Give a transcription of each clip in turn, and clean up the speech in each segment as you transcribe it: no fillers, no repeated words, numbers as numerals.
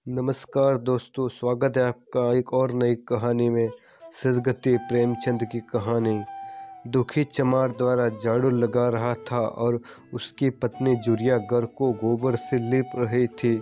नमस्कार दोस्तों, स्वागत है आपका एक और नई कहानी में। सदगति प्रेमचंद की कहानी। दुखी चमार द्वारा झाड़ू लगा रहा था और उसकी पत्नी जुरिया घर को गोबर से लीप रही थी।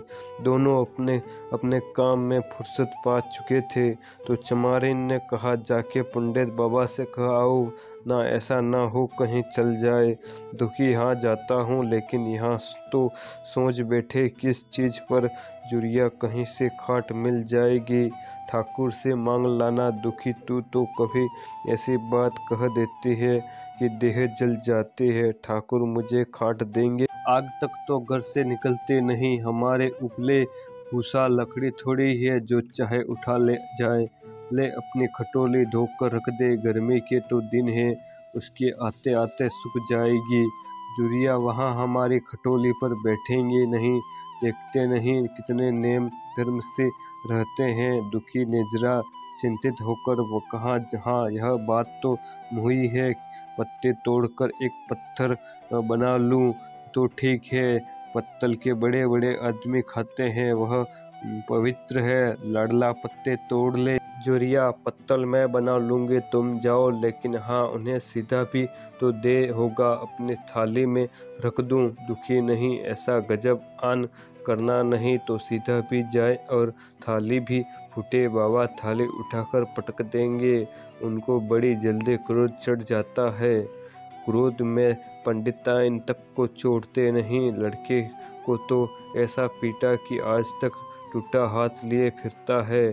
दोनों अपने अपने काम में फुर्सत पा चुके थे तो चमारिन ने कहा, जाके पंडित बाबा से कहा आओ ना, ऐसा ना हो कहीं चल जाए। दुखी, हाँ जाता हूँ, लेकिन यहाँ तो सोच बैठे किस चीज़ पर। जुरिया, कहीं से खाट मिल जाएगी, ठाकुर से मांग लाना। दुखी, तू तो कभी ऐसी बात कह देती है कि देह जल जाती है। ठाकुर मुझे खाट देंगे? आग तक तो घर से निकलते नहीं। हमारे उपले भूसा लकड़ी थोड़ी है जो चाहे उठा ले जाए। ले अपनी खटोली धोकर रख दे, गर्मी के तो दिन है, उसके आते आते सूख जाएगी। जुरिया, वहाँ हमारी खटोली पर बैठेंगे नहीं? देखते नहीं कितने नेम धर्म से रहते हैं। दुखी ने जरा चिंतित होकर वो कहा, हाँ यह बात तो मुही है, पत्ते तोड़कर एक पत्थर बना लूं तो ठीक है। पत्तल के बड़े बड़े आदमी खाते हैं, वह पवित्र है। लाडला पत्ते तोड़ ले। जुरिया, पत्तल मैं बना लूंगी, तुम जाओ, लेकिन हाँ उन्हें सीधा भी तो दे होगा, अपनी थाली में रख दूं? दुखी, नहीं, ऐसा गजब आन करना नहीं तो सीधा भी जाए और थाली भी फूटे। बाबा थाली उठाकर पटक देंगे, उनको बड़ी जल्दी क्रोध चढ़ जाता है। क्रोध में पंडिताइन तक को छोड़ते नहीं। लड़के को तो ऐसा पीटा कि आज तक टूटा हाथ लिए फिरता है।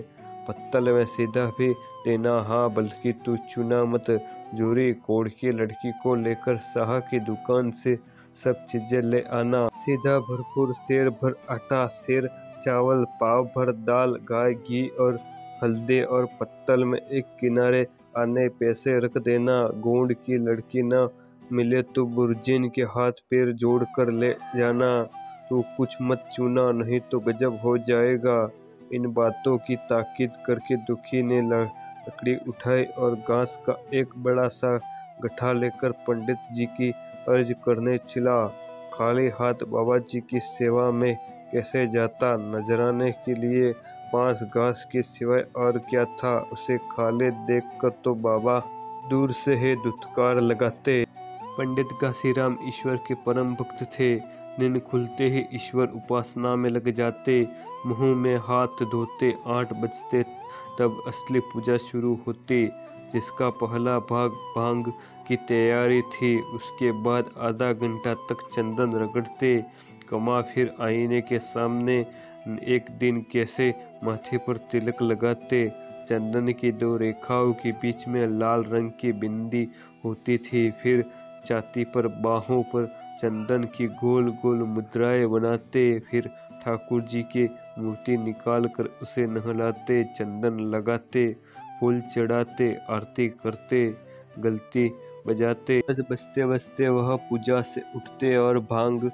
पत्तल में सीधा भी देना, हाँ, बल्कि तू चुना मत। जोरी, कोड़ की लड़की को लेकर साहा की दुकान से सब चीजें ले आना। सीधा भरपूर सेर भर आटा, सेर चावल, पाव भर दाल, गाय घी और हल्दी, और पत्तल में एक किनारे आने पैसे रख देना। गोंड की लड़की ना मिले तो बुर्जिन के हाथ पैर जोड़ कर ले जाना। तू कुछ मत चूना, नहीं तो गजब हो जाएगा। इन बातों की ताकीद करके दुखी ने लकड़ी उठाई और घास का एक बड़ा सा गट्ठा लेकर पंडित जी की अर्ज करने चला। खाली हाथ बाबा जी की सेवा में कैसे जाता? नजराने के लिए 5 घास के सिवाय और क्या था उसे? खाले देखकर तो बाबा दूर से ही दुत्कार लगाते। पंडित घासीराम ईश्वर के परम भक्त थे। नींद खुलते ही ईश्वर उपासना में लग जाते। मुंह में हाथ धोते 8 बजते, तब असली पूजा शुरू होती, जिसका पहला भाग भांग की तैयारी थी। उसके बाद आधा घंटा तक चंदन रगड़ते। कमा फिर आईने के सामने एक दिन कैसे माथे पर तिलक लगाते। चंदन की 2 रेखाओं के बीच में लाल रंग की बिंदी होती थी। फिर छाती पर, बाहों पर चंदन की गोल गोल मुद्राएं बनाते। फिर ठाकुर जी की मूर्ति निकाल कर उसे नहलाते, चंदन लगाते, फूल चढ़ाते, आरती करते, गलती बजाते। बजते बजते वह पूजा से उठते और भांग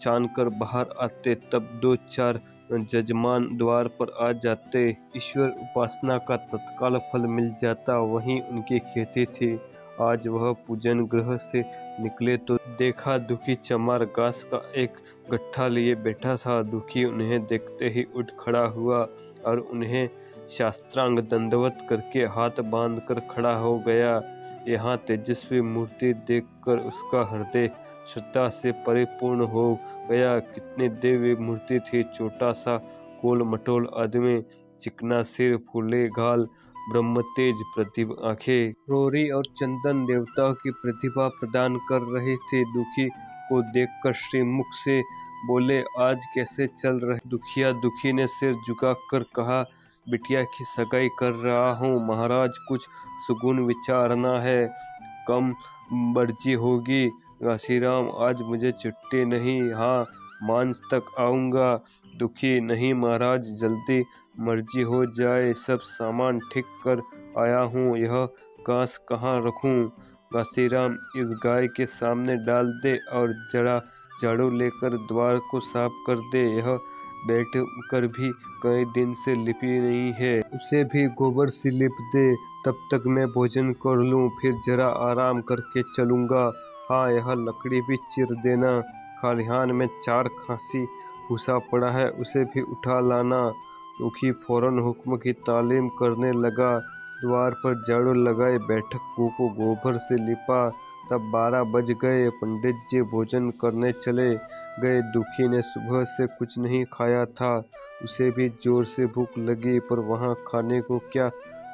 छान कर बाहर आते। तब 2-4 जजमान द्वार पर आ जाते। ईश्वर उपासना का तत्काल फल मिल जाता। वहीं उनकी खेती थी। आज वह पूजन गृह से निकले तो देखा दुखी चमार घास का एक गट्ठा लिए बैठा था। दुखी उन्हें देखते ही उठ खड़ा हुआ और उन्हें शास्त्रांग दंडवत करके हाथ बांध कर खड़ा हो गया। यहाँ तेजस्वी मूर्ति देखकर उसका हृदय श्रद्धा से परिपूर्ण हो गया। कितनी दिव्य मूर्ति थी! छोटा सा गोल मटोल आदमी, चिकना सिर, फूले गाल, ब्रह्मतेज प्रतिभा आंखें। रोरी और चंदन देवताओं की प्रतिभा प्रदान कर रही थी। दुखी को देखकर श्रीमुख से बोले, आज कैसे चल रहे? दुखिया, दुखी ने सिर झुकाकर कहा, बिटिया की सगाई कर रहा हूँ महाराज, कुछ सुगुन विचारना है, कम मर्जी होगी। घासीराम, आज मुझे छुट्टी नहीं, हाँ मांझ तक आऊँगा। दुखी, नहीं महाराज, जल्दी मर्जी हो जाए, सब सामान ठीक कर आया हूँ, यह घास कहाँ रखूँ? घासीराम, इस गाय के सामने डाल दे और जरा झाड़ू लेकर द्वार को साफ कर दे। यह बैठ कर भी कई दिन से लिपी नहीं है, उसे भी गोबर से लिप दे। तब तक मैं भोजन कर लूँ, फिर जरा आराम करके चलूँगा। हाँ, यह लकड़ी भी चीर देना। खलिहान में 4 खांसी भूसा पड़ा है उसे भी उठा लाना। दुखी फौरन हुक्म की तालीम करने लगा। द्वार पर झाड़ू लगाए बैठक को गोबर से लिपा। तब 12 बज गए। पंडित जी भोजन करने चले गए। दुखी ने सुबह से कुछ नहीं खाया था। उसे भी जोर से भूख लगी, पर वहाँ खाने को क्या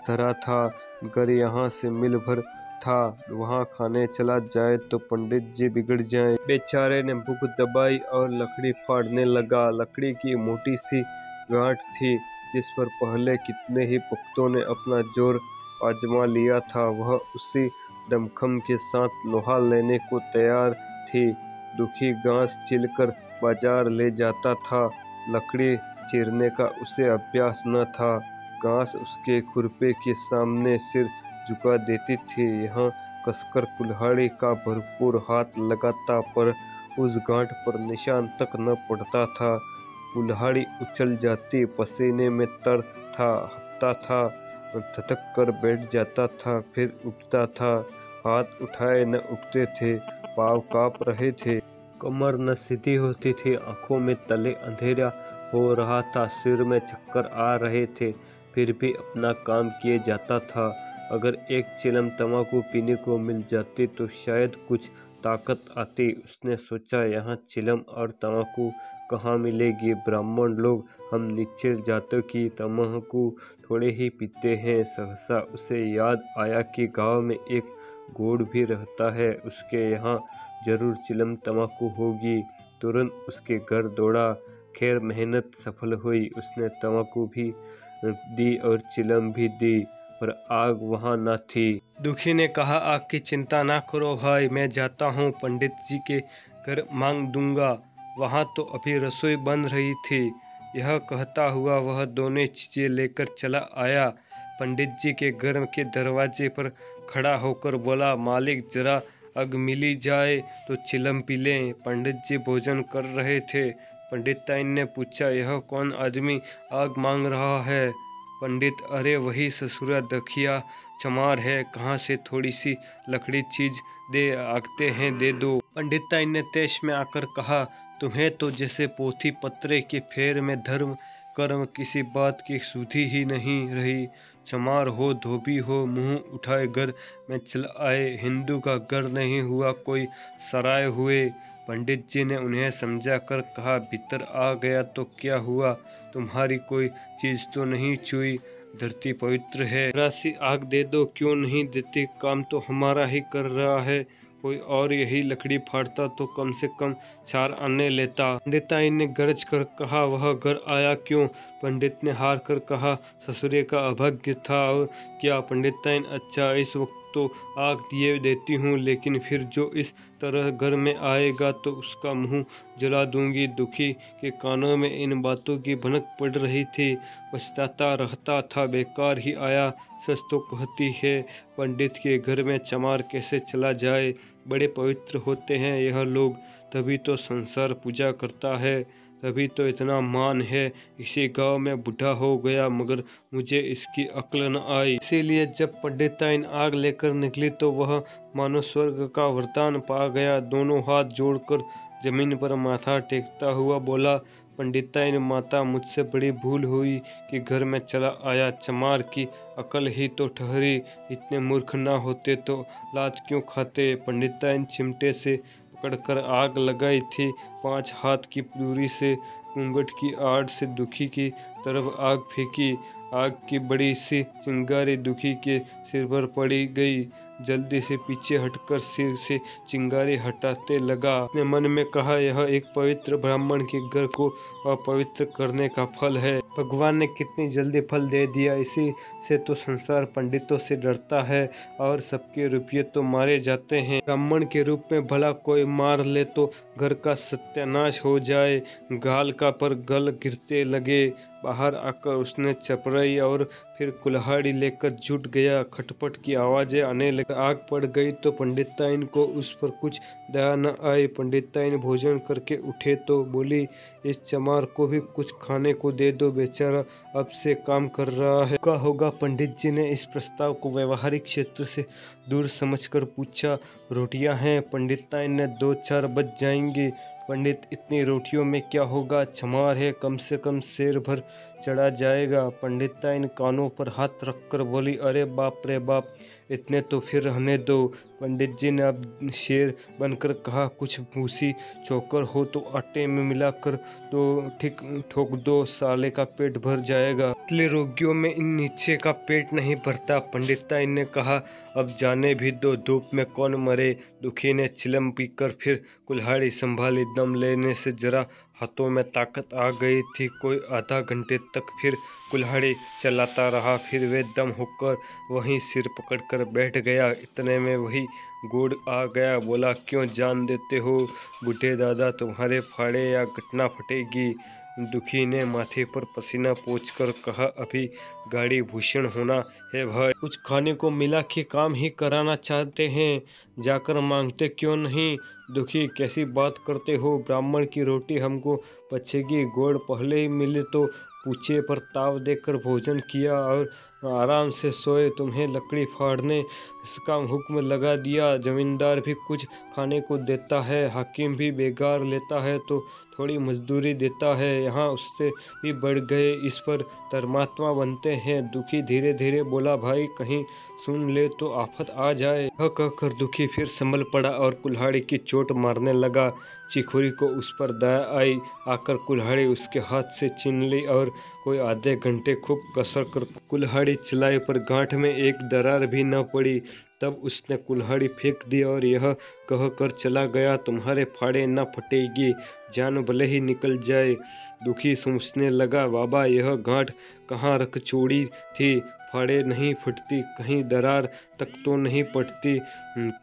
धरा था। घर यहाँ से मील भर था, वहाँ खाने चला जाए तो पंडित जी बिगड़ जाएं। बेचारे ने भूख दबाई और लकड़ी फाड़ने लगा। लकड़ी की मोटी सी गांठ थी जिस पर पहले कितने ही भक्तों ने अपना जोर आजमा लिया था। वह उसी दमखम के साथ लोहा लेने को तैयार थी। दुखी घास छिलकर बाजार ले जाता था। लकड़ी चीरने का उसे अभ्यास न था। घास उसके खुरपे के सामने सिर झुका देती थी। यहाँ कसकर कुल्हाड़ी का भरपूर हाथ लगाता, पर उस गांठ पर निशान तक न पड़ता था। कुल्हाड़ी उछल जाती, पसीने में तर था, हपता था, धधक कर बैठ जाता था, फिर उठता था। हाथ उठाए न उठते थे, पाँव कांप रहे थे, कमर न सीधी होती थी, आंखों में तले अंधेरा हो रहा था, सिर में चक्कर आ रहे थे, फिर भी अपना काम किए जाता था। अगर एक चिलम तंबाकू पीने को मिल जाती तो शायद कुछ ताकत आती। उसने सोचा, यहाँ चिलम और तंबाकू कहाँ मिलेगी। ब्राह्मण लोग हम नीचे जातों की तंबाकू थोड़े ही पीते हैं। सहसा उसे याद आया कि गांव में एक गोड़ भी रहता है, उसके यहाँ जरूर चिलम तंबाकू होगी। तुरंत उसके घर दौड़ा। खैर मेहनत सफल हुई। उसने तंबाकू भी दी और चिलम भी दी, पर आग वहाँ न थी। दुखी ने कहा, आग की चिंता ना करो भाई, मैं जाता हूँ पंडित जी के घर मांग दूंगा, वहाँ तो अभी रसोई बन रही थी। यह कहता हुआ वह दोनों चीजें लेकर चला आया। पंडित जी के घर के दरवाजे पर खड़ा होकर बोला, मालिक जरा आग मिली जाए तो चिलम पी लें। पंडित जी भोजन कर रहे थे। पंडिताइन ने पूछा, यह कौन आदमी आग मांग रहा है। पंडित, अरे वही ससुरा दखिया चमार है, कहाँ से थोड़ी सी लकड़ी चीज दे आगते हैं, दे दो। पंडिताइन ने तेश में आकर कहा, तुम्हें तो जैसे पोथी पत्रे के फेर में धर्म कर्म किसी बात की सुधी ही नहीं रही। चमार हो धोबी हो, मुंह उठाए घर में चल आए। हिंदू का घर नहीं हुआ कोई सराय हुए। पंडित जी ने उन्हें समझा कर कहा, भीतर आ गया तो क्या हुआ, तुम्हारी कोई चीज तो नहीं छुई, धरती पवित्र है, जरा सी आग दे दो। क्यों नहीं देती, काम तो हमारा ही कर रहा है, कोई और यही लकड़ी फाड़ता तो कम से कम 4 आने लेता। पंडिताइन ने गरज कर कहा, वह घर आया क्यों। पंडित ने हार कर कहा, ससुरे का अभाग्य था और क्या। पंडिताइन, अच्छा इस वक्त तो आग दिए देती हूँ, लेकिन फिर जो इस तरह घर में आएगा तो उसका मुंह जला दूंगी। दुखी के कानों में इन बातों की भनक पड़ रही थी। पछताता रहता था, बेकार ही आया। सच तो कहती है, पंडित के घर में चमार कैसे चला जाए। बड़े पवित्र होते हैं यह लोग, तभी तो संसार पूजा करता है, तभी तो इतना मान है। इसी गांव में बूढ़ा हो गया, मगर मुझे इसकी अक्ल न आई। इसीलिए जब पंडिताइन आग लेकर निकली तो वह मानो स्वर्ग का वरदान पा गया। दोनों हाथ जोड़कर जमीन पर माथा टेकता हुआ बोला, पंडिताइन माता, मुझसे बड़ी भूल हुई कि घर में चला आया। चमार की अकल ही तो ठहरी, इतने मूर्ख ना होते तो लात क्यों खाते। पंडिताइन चिमटे से पकड़कर आग लगाई थी। 5 हाथ की दूरी से घूंघट की आड़ से दुखी की तरफ आग फेंकी। आग की बड़ी सी चिंगारी दुखी के सिर पर पड़ी गई। जल्दी से पीछे हटकर सिर से चिंगारी हटाते लगा। उसने मन में कहा, यह एक पवित्र ब्राह्मण के घर को अपवित्र करने का फल है। भगवान ने कितनी जल्दी फल दे दिया। इसी से तो संसार पंडितों से डरता है और सबके रुपये तो मारे जाते हैं। ब्राह्मण के रूप में भला कोई मार ले तो घर का सत्यानाश हो जाए। गाल का पर गल गिरते लगे। बाहर आकर उसने चपराई और फिर कुल्हाड़ी लेकर जुट गया। खटपट की आवाजें आने लगी। आग पड़ गई तो पंडिताइन को उस पर कुछ दया न आई। पंडिताइन भोजन करके उठे तो बोली, इस चमार को भी कुछ खाने को दे दो, बेचारा अब से काम कर रहा है। क्या होगा। पंडित जी ने इस प्रस्ताव को व्यवहारिक क्षेत्र से दूर समझकर पूछा, रोटियां हैं। पंडिताइन ने 2-4 बज जाएंगी। पंडित, इतनी रोटियों में क्या होगा, चमार है, कम से कम शेर भर चढ़ा जाएगा। पंडिताइन कानों पर हाथ रखकर बोली, अरे बाप रे बाप, इतने तो फिर रहने दो। पंडित जी ने अब शेर बनकर कहा, कुछ भूसी चोकर हो तो आटे में मिलाकर तो ठीक ठोक दो, साले का पेट भर जाएगा। पतले रोगियों में इन नीचे का पेट नहीं भरता। पंडिताइन ने कहा, अब जाने भी दो, धूप में कौन मरे। दुखी ने चिलम पीकर फिर कुल्हाड़ी संभाली। दम लेने से जरा हाथों में ताकत आ गई थी। कोई आधा घंटे तक फिर कुल्हाड़ी चलाता रहा। फिर वे दम होकर वहीं सिर पकड़कर बैठ गया। इतने में वही गुड़ आ गया। बोला, क्यों जान देते हो बूढ़े दादा, तुम्हारे फाड़े या घटना फटेगी। दुखी ने माथे पर पसीना पोंछकर कहा, अभी गाड़ी भूषण होना है भाई, कुछ खाने को मिला कि काम ही कराना चाहते हैं, जाकर मांगते क्यों नहीं। दुखी, कैसी बात करते हो, ब्राह्मण की रोटी हमको पचेगी, गोड़ पहले ही मिले तो पूछे पर ताव देकर भोजन किया और आराम से सोए। तुम्हें लकड़ी फाड़ने इसका हुक्म लगा दिया। जमींदार भी कुछ खाने को देता है, हाकिम भी बेगार लेता है तो थोड़ी मजदूरी देता है, यहाँ उससे भी बढ़ गए, इस पर धर्मात्मा बनते हैं। दुखी धीरे धीरे बोला, भाई कहीं सुन ले तो आफत आ जाए। यह कहकर दुखी फिर संभल पड़ा और कुल्हाड़ी की चोट मारने लगा। चिखुरी को उस पर दया आई, आकर कुल्हाड़ी उसके हाथ से छीन ली और कोई आधे घंटे खूब कसर कर कुल्हाड़ी चलाई, पर गांठ में एक दरार भी न पड़ी। तब उसने कुल्हाड़ी फेंक दी और यह कहकर चला गया, तुम्हारे फाड़े न फटेगी, जान भले ही निकल जाए। दुखी सोचने लगा, बाबा यह गांठ कहाँ रख छोड़ी थी, फाड़े नहीं फटती, कहीं दरार तक तो नहीं पड़ती,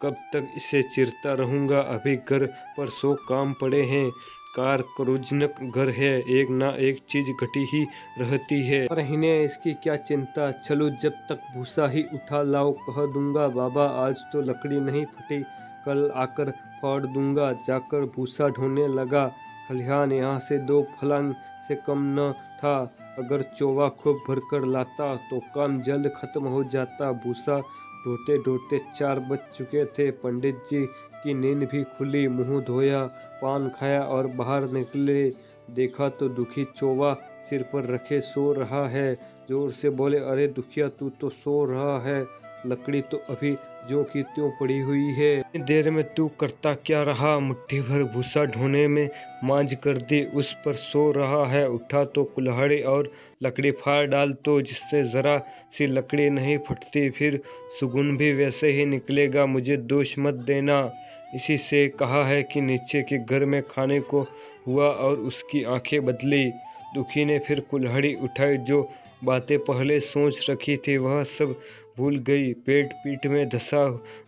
कब तक इसे चिरता रहूँगा। अभी घर पर 100 काम पड़े हैं, कार करुजनक घर है, एक ना एक चीज घटी ही रहती है, पर इन्हें इसकी क्या चिंता। चलो जब तक भूसा ही उठा लाओ, कह दूंगा बाबा आज तो लकड़ी नहीं फटी, कल आकर फाड़ दूंगा। जाकर भूसा ढोने लगा। खलिहान यहाँ से 2 फलांग से कम न था। अगर चोवा खूब भरकर लाता तो काम जल्द खत्म हो जाता। भूसा ढोते ढोते 4 बज चुके थे। पंडित जी की नींद भी खुली। मुंह धोया, पान खाया और बाहर निकले। देखा तो दुखी चोवा सिर पर रखे सो रहा है। जोर से बोले, अरे दुखिया, तू तो सो रहा है, लकड़ी तो अभी जो की त्यों पड़ी हुई है, इतनी देर में तू करता क्या रहा। मुट्ठी भर भूसा ढोने में मांझ कर दी, उस पर सो रहा है। उठा तो कुल्हाड़ी और लकड़ी फाड़ डाल तो, जिससे जरा सी लकड़ी नहीं फटती, फिर सुगुन भी वैसे ही निकलेगा। मुझे दोष मत देना, इसी से कहा है कि नीचे के घर में खाने को हुआ और उसकी आंखें बदली। दुखी ने फिर कुल्हाड़ी उठाई। जो बातें पहले सोच रखी थी वह सब भूल गई। पेट पीठ में धंसा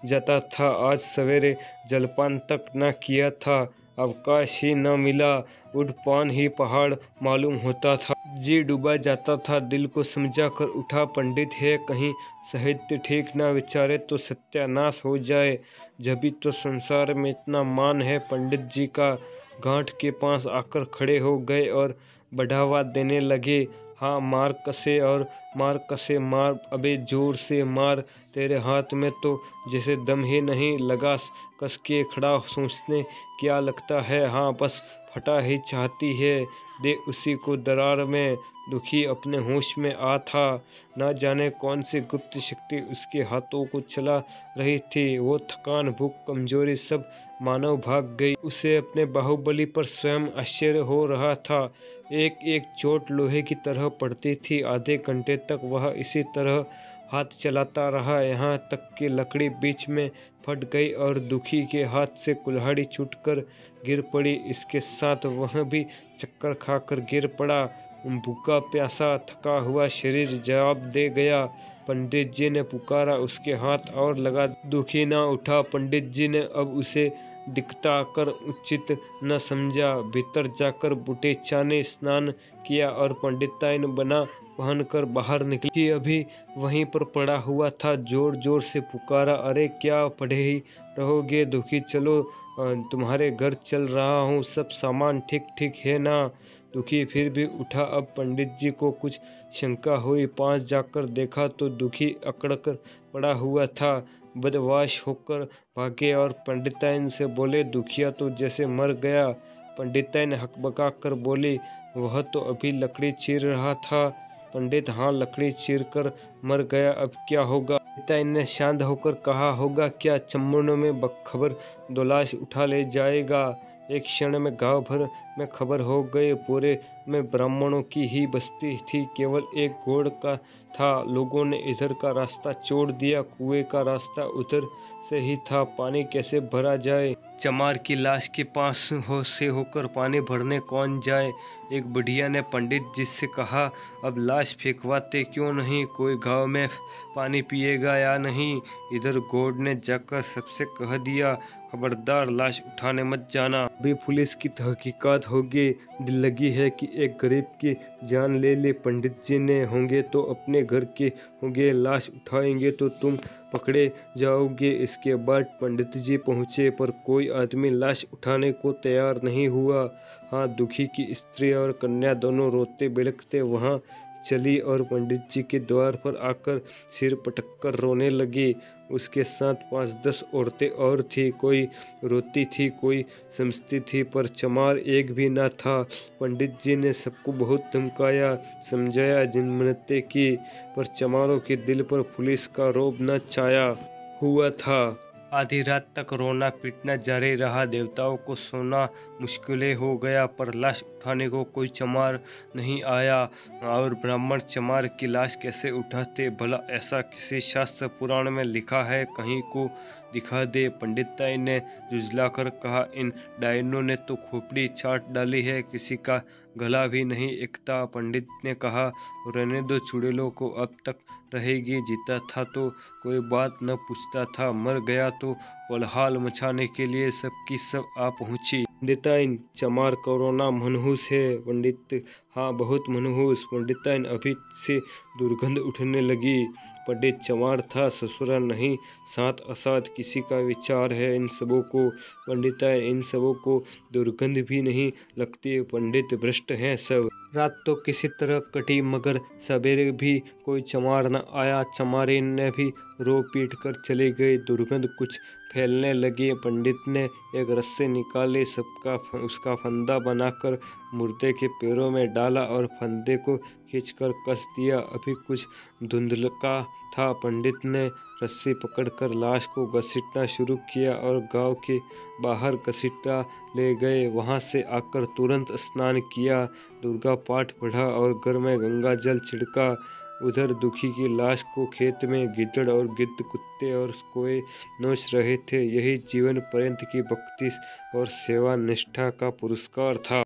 जाता था। आज सवेरे जलपान तक न किया था, अवकाश ही न मिला, उठ पान ही पहाड़ मालूम होता था। जी डूबा जाता था। दिल को समझा कर उठा। पंडित है, कहीं साहित्य ठीक ना विचारे तो सत्यानाश हो जाए। जब भी तो संसार में इतना मान है। पंडित जी का गांठ के पास आकर खड़े हो गए और बढ़ावा देने लगे। हाँ, मार कसे और मार कसे मार, अबे जोर से मार, तेरे हाथ में तो जैसे दम ही नहीं, लगा कस के खड़ा, सोचने क्या लगता है। हाँ बस फटा ही चाहती है, दे उसी को दरार में। दुखी अपने होश में आ था। न जाने कौन सी गुप्त शक्ति उसके हाथों को चला रही थी। वो थकान, भूख, कमजोरी सब मानव भाग गई। उसे अपने बाहुबली पर स्वयं आश्चर्य हो रहा था। एक एक चोट लोहे की तरह पड़ती थी। आधे घंटे तक वह इसी तरह हाथ चलाता रहा, यहाँ तक कि लकड़ी बीच में फट गई और दुखी के हाथ से कुल्हाड़ी छूटकर गिर पड़ी। इसके साथ वह भी चक्कर खाकर गिर पड़ा। भूखा प्यासा थका हुआ शरीर जवाब दे गया। पंडित जी ने पुकारा, उसके हाथ और लगा। दुखी ना उठा। पंडित जी ने अब उसे दिखता कर उचित न समझा। भीतर जाकर बूटे चा ने स्नान किया और पंडिताइन बना पहनकर बाहर निकली कि अभी वहीं पर पड़ा हुआ था। जोर जोर से पुकारा, अरे क्या पड़े ही रहोगे दुखी, चलो तुम्हारे घर चल रहा हूँ, सब सामान ठीक ठीक है ना। दुखी फिर भी उठा। अब पंडित जी को कुछ शंका हुई। पास जाकर देखा तो दुखी अकड़ कर पड़ा हुआ था। बदवाश होकर भागे और पंडिताइन से बोले, दुखिया तो जैसे मर गया। पंडिताइन हकबका कर बोली, वह तो अभी लकड़ी चीर रहा था। पंडित, हाँ, लकड़ी चीर कर मर गया, अब क्या होगा? पंडिताइन ने शांत होकर कहा, होगा क्या, चम्मड़ों में खबर दो लाश उठा ले जाएगा। एक क्षण में गांव भर में खबर हो गई। पूरे में ब्राह्मणों की ही बस्ती थी, केवल एक घोड़ का था। लोगों ने इधर का रास्ता छोड़ दिया, कुएं का रास्ता उधर से ही था। पानी कैसे भरा जाए? चमार की लाश के पास से होकर पानी भरने कौन जाए? एक बुढ़िया ने पंडित जी से कहा, अब लाश फेंकवाते क्यों नहीं? कोई गांव में पानी पिएगा या नहीं? इधर घोड़ ने जाकर सबसे कह दिया, खबरदार लाश उठाने मत जाना। अभी पुलिस की तहकीकात होगी। दिल लगी है कि एक गरीब की जान ले ली। पंडित जी ने होंगे तो अपने घर के होंगे, लाश उठाएंगे तो तुम पकड़े जाओगे। इसके बाद पंडित जी पहुंचे, पर कोई आदमी लाश उठाने को तैयार नहीं हुआ। हाँ, दुखी की स्त्री और कन्या दोनों रोते बिलखते वहां चली और पंडित जी के द्वार पर आकर सिर पटककर रोने लगी। उसके साथ 5-10 औरतें और थी। कोई रोती थी, कोई समझती थी, पर चमार एक भी न था। पंडित जी ने सबको बहुत धमकाया, समझाया, जिम्मतें की, पर चमारों के दिल पर पुलिस का रौब न छाया हुआ था। आधी रात तक रोना पीटना जारी रहा। देवताओं को सोना मुश्किल हो गया, पर लाश उठाने को कोई चमार नहीं आया। और ब्राह्मण चमार की लाश कैसे उठाते भला? ऐसा किसी शास्त्र पुराण में लिखा है? कहीं को दिखा दे। पंडिताई ने जुझलाकर कहा, इन डायनों ने तो खोपड़ी चाट डाली है, किसी का गला भी नहीं एकता। पंडित ने कहा, रहने दो चुड़ैलों को, अब तक रहेगी। जीता था तो कोई बात न पूछता था, मर गया तो कोलाहल मचाने के लिए सबकी सब आ पहुंची। पंडिताइन, चमार कोरोना मनहूस है। पंडित, हाँ, बहुत मनहूस। पंडिताइन, अभी से दुर्गंध उठने लगी। पंडित, चमार था, ससुरा नहीं, साथ असाथ किसी का विचार है इन सबों को। पंडिताइन, इन सबों को दुर्गंध भी नहीं लगती। पंडित, भ्रष्ट हैं सब। रात तो किसी तरह कटी, मगर सवेरे भी कोई चमार न आया। चमारी ने भी रो पीट कर चली गई। दुर्गंध कुछ फैलने लगी। पंडित ने एक रस्सी निकाली, सबका उसका फंदा बनाकर मुर्दे के पैरों में डाला और फंदे को खींचकर कस दिया। अभी कुछ धुंधलका था। पंडित ने रस्सी पकड़कर लाश को घसीटना शुरू किया और गांव के बाहर घसीटा ले गए। वहां से आकर तुरंत स्नान किया, दुर्गा पाठ पढ़ा और घर में गंगा जल छिड़का। उधर दुखी की लाश को खेत में गिद्दड़ और गिद्ध, कुत्ते और कोए नोच रहे थे। यही जीवन पर्यंत की भक्ति और सेवा निष्ठा का पुरस्कार था।